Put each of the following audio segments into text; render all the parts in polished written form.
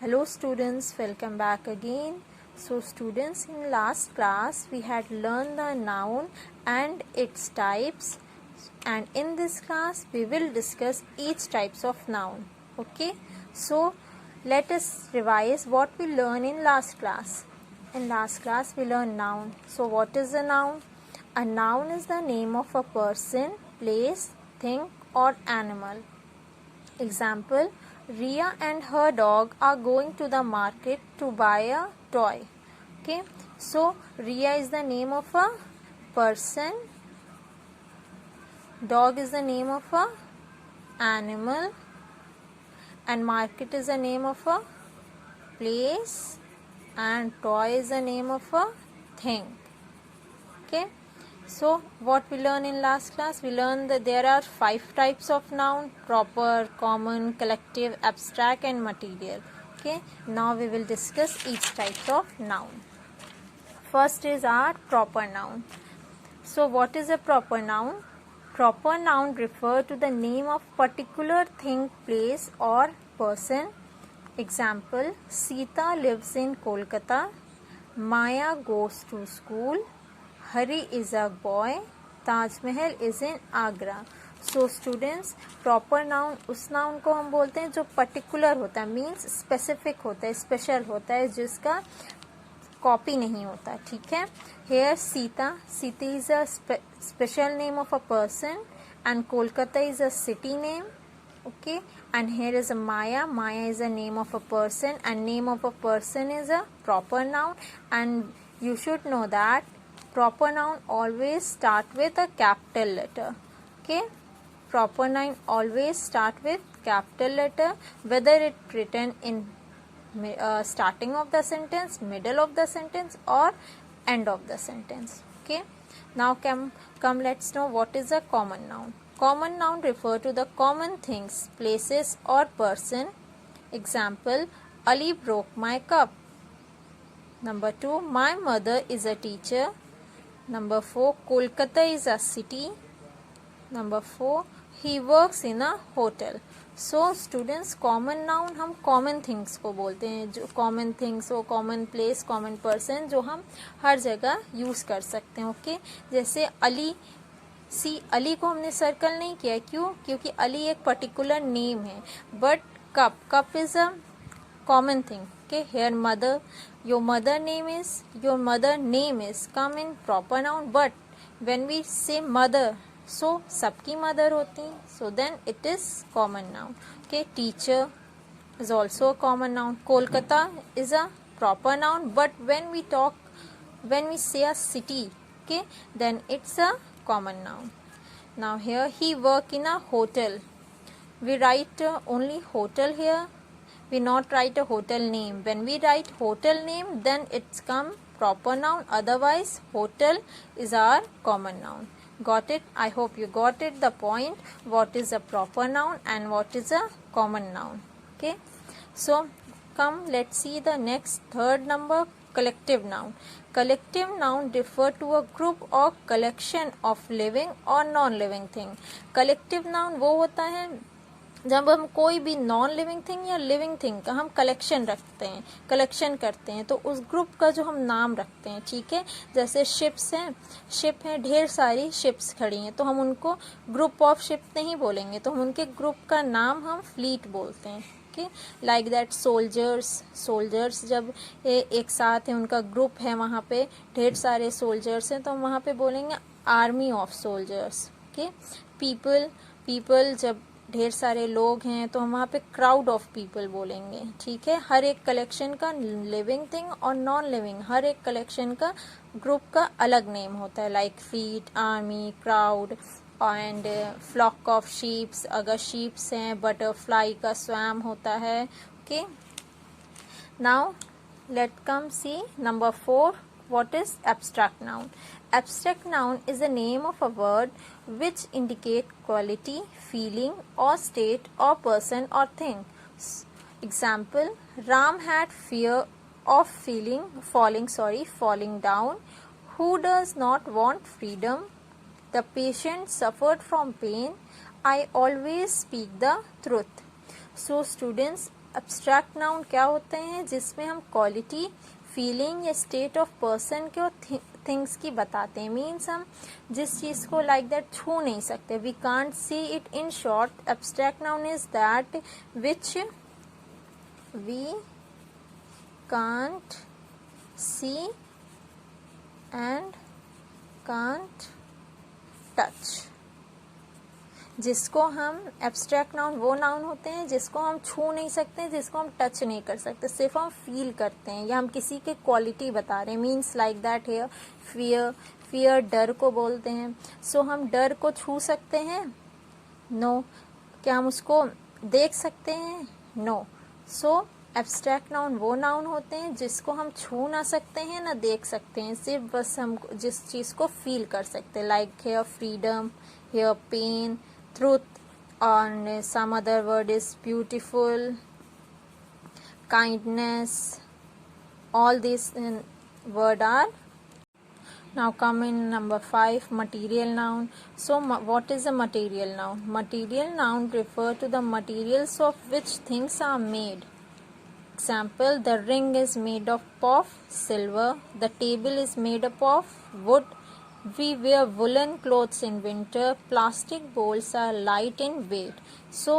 Hello students, welcome back again. So students, in last class we had learned the noun and its types, and in this class we will discuss each types of noun. Okay, so let us revise what we learned in last class. In last class we learned noun. So what is a noun? A noun is the name of a person, place, thing or animal. Example, Ria and her dog are going to the market to buy a toy. Okay, so Ria is the name of a person, dog is the name of a animal, and market is the name of a place, and toy is the name of a thing. Okay, so what we learned in last class? We learned that there are 5 types of noun: proper, common, collective, abstract and material. Okay, now we will discuss each type of noun. First is our proper noun. So what is a proper noun? Proper noun refer to the name of particular thing, place or person. Example, Sita lives in Kolkata, Maya goes to school, Hari is a boy, Taj Mahal is in Agra. So students, proper noun उस noun को हम बोलते हैं जो particular होता है, means specific होता है, स्पेशल होता है, जिसका कॉपी नहीं होता. ठीक है. Here Sita is a special name of a person and Kolkata is a city name. Okay, and here is a Maya is a name of a person, and name of a person is a proper noun, and you should know that proper noun always start with a capital letter. Okay, proper noun always start with capital letter, whether it written in starting of the sentence, middle of the sentence or end of the sentence. Okay, now come let's know what is a common noun. Common noun refer to the common things, places or person. Example, Ali broke my cup. Number 2, my mother is a teacher. Number 4, Kolkata is a city. Number 4, he works in a hotel. So students, common noun हम common things को बोलते हैं, जो common things हो, common place, common person, जो हम हर जगह use कर सकते हैं. ओके, जैसे अली, अली को हमने सर्कल नहीं किया. क्यों? क्योंकि अली एक पर्टिकुलर नेम है. But cup is a common thing. Okay, here mother, your mother name is come in proper noun. But when we say mother, so सबकी मदर होती है, so then it is common noun. Okay, teacher is also a common noun. Kolkata is a proper noun, but when we say a city, okay, then it's a common noun. Now here, he work in a hotel. We write only hotel here. We not write a hotel name. When we write hotel name, then it's come proper noun. Otherwise, hotel is our common noun. Got it? I hope you got it, the point. What is a proper noun and what is a common noun? Okay. So come, let's see the next third number, collective noun. Collective noun refer to a group or collection of living or non-living thing. Collective noun वो होता है जब हम कोई भी non living thing या living thing का हम कलेक्शन रखते हैं, कलेक्शन करते हैं, तो उस ग्रुप का जो हम नाम रखते हैं. ठीक है, जैसे शिप्स हैं, शिप है, ढेर सारी शिप्स खड़ी हैं, तो हम उनको ग्रुप ऑफ शिप नहीं बोलेंगे, तो हम उनके ग्रुप का नाम हम फ्लीट बोलते हैं. लाइक दैट सोल्जर्स जब एक साथ है, उनका ग्रुप है, वहाँ पे ढेर सारे सोल्जर्स हैं, तो हम वहाँ पे बोलेंगे army of soldiers. Okay, people जब ढेर सारे लोग हैं, तो हम वहाँ पे क्राउड ऑफ पीपल बोलेंगे. ठीक है, हर एक कलेक्शन का लिविंग थिंग और नॉन लिविंग, हर एक कलेक्शन का ग्रुप का अलग नेम होता है, like fleet, army, crowd and flock of sheeps. अगर शीप्स हैं, बटरफ्लाई का स्वैम होता है. Okay, now let come see number 4. What is abstract noun? Abstract noun is the name of a word which indicate quality, feeling or state or person or thing. Example, Ram had fear of falling down. Who does not want freedom? The patient suffered from pain. I always speak the truth. So students, abstract noun क्या होते हैं? जिसमें हम quality, feeling या state of person के और things की बताते हैं. मीन्स हम जिस चीज़ को लाइक दैट छू नहीं सकते, we can't see it. In short, abstract noun is that which we can't see and can't touch. जिसको हम एब्स्ट्रैक्ट नाउन वो नाउन होते हैं जिसको हम छू नहीं सकते, जिसको हम टच नहीं कर सकते, सिर्फ हम फील करते हैं या हम किसी के क्वालिटी बता रहे हैं. Means like that here fear. Fear डर को बोलते हैं. सो हम डर को छू सकते हैं? नो. क्या हम उसको देख सकते हैं? नो. सो एब्स्ट्रैक्ट नाउन वो नाउन होते हैं जिसको हम छू ना सकते हैं ना देख सकते हैं, सिर्फ बस हम जिस चीज़ को फील कर सकते हैं. Like here freedom, here pain, truth, and some other word is beautiful, kindness. All these word are. Now come in number 5, material noun. So what is a material noun? Material noun refer to the materials of which things are made. Example, the ring is made up of silver, the table is made up of wood, we wear woolen clothes in winter, plastic bowls are light in weight. So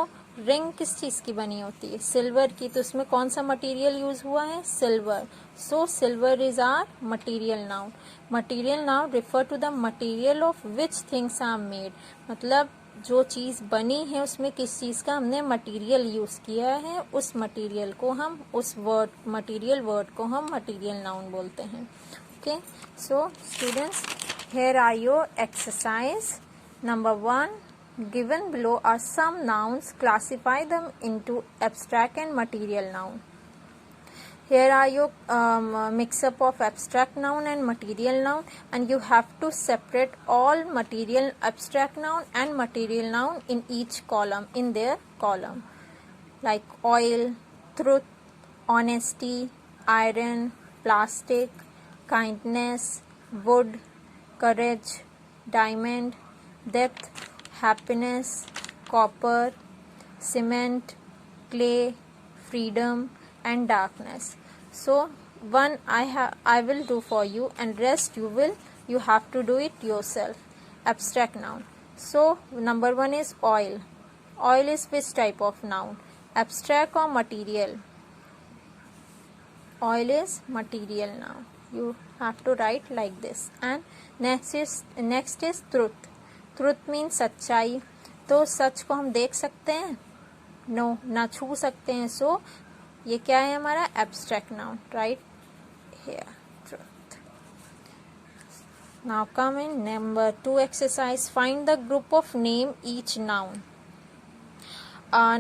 ring किस चीज़ की बनी होती है? Silver की. तो उसमें कौन सा मटेरियल यूज हुआ है? Silver. So silver is are material noun. Material noun refer to the material of which things are made. मतलब जो चीज़ बनी है उसमें किस चीज़ का हमने मटेरियल यूज किया है, उस मटेरियल को हम, उस वर्ड मटेरियल वर्ड को हम मटेरियल नाउन बोलते हैं. Okay. So students, here are your exercise. Number 1, given below are some nouns. Classify them into abstract and material noun. Here are your mix-up of abstract noun and material noun, and you have to separate all material, abstract noun and material noun in each column, in their column. Like oil, truth, honesty, iron, plastic, kindness, wood, courage, diamond, depth, happiness, copper, cement, clay, freedom, and darkness. So one I will do for you, and rest you have to do it yourself. Abstract noun. So number 1 is oil. Oil is which type of noun? Abstract or material? Oil is material noun. You have to write like this. And next is truth. Truth means सच्चाई. तो सच को हम देख सकते हैं? No. ना छू सकते हैं. सो ये क्या है हमारा? Abstract noun. Right here truth. Now come in number 2 exercise. Find the group of name each noun.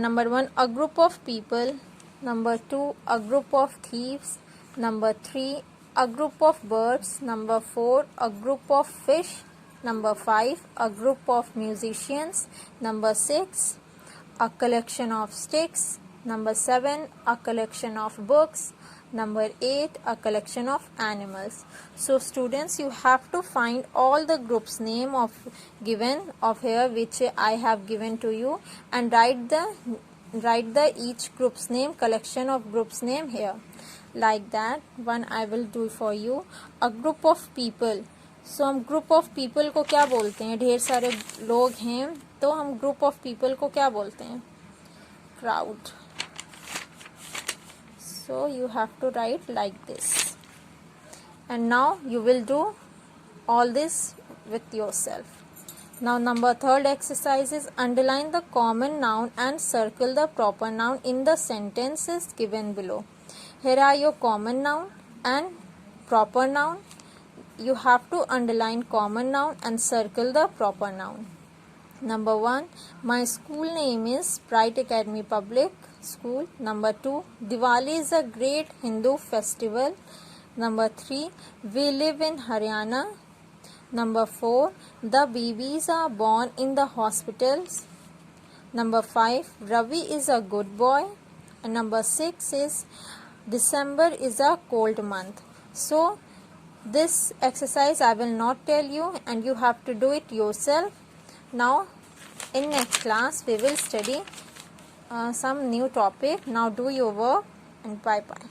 Number 1, a group of people. Number 2, a group of thieves. Number 3, a group of birds. Number 4, a group of fish. Number 5, a group of musicians. Number 6, a collection of sticks. Number 7, a collection of books. Number 8, a collection of animals. So students, you have to find all the groups name of given of here which I have given to you, and write the each group's name, collection of groups name here. Like that one I will do for you. A group of people. So हम group of people को क्या बोलते हैं? ढेर सारे लोग हैं तो हम group of people को क्या बोलते हैं? Crowd. So you have to write like this. And now you will do all this with yourself. Now number 3rd exercise is underline the common noun and circle the proper noun in the sentences given below. Here are your common noun and proper noun. You have to underline common noun and circle the proper noun. Number 1, my school name is Bright Academy Public School. Number 2, Diwali is a great Hindu festival. Number 3, we live in Haryana. Number 4, the babies are born in the hospitals. Number 5, Ravi is a good boy. And number 6 is December is a cold month. So this exercise I will not tell you, and you have to do it yourself. Now in next class we will study some new topic. Now do your work and bye bye.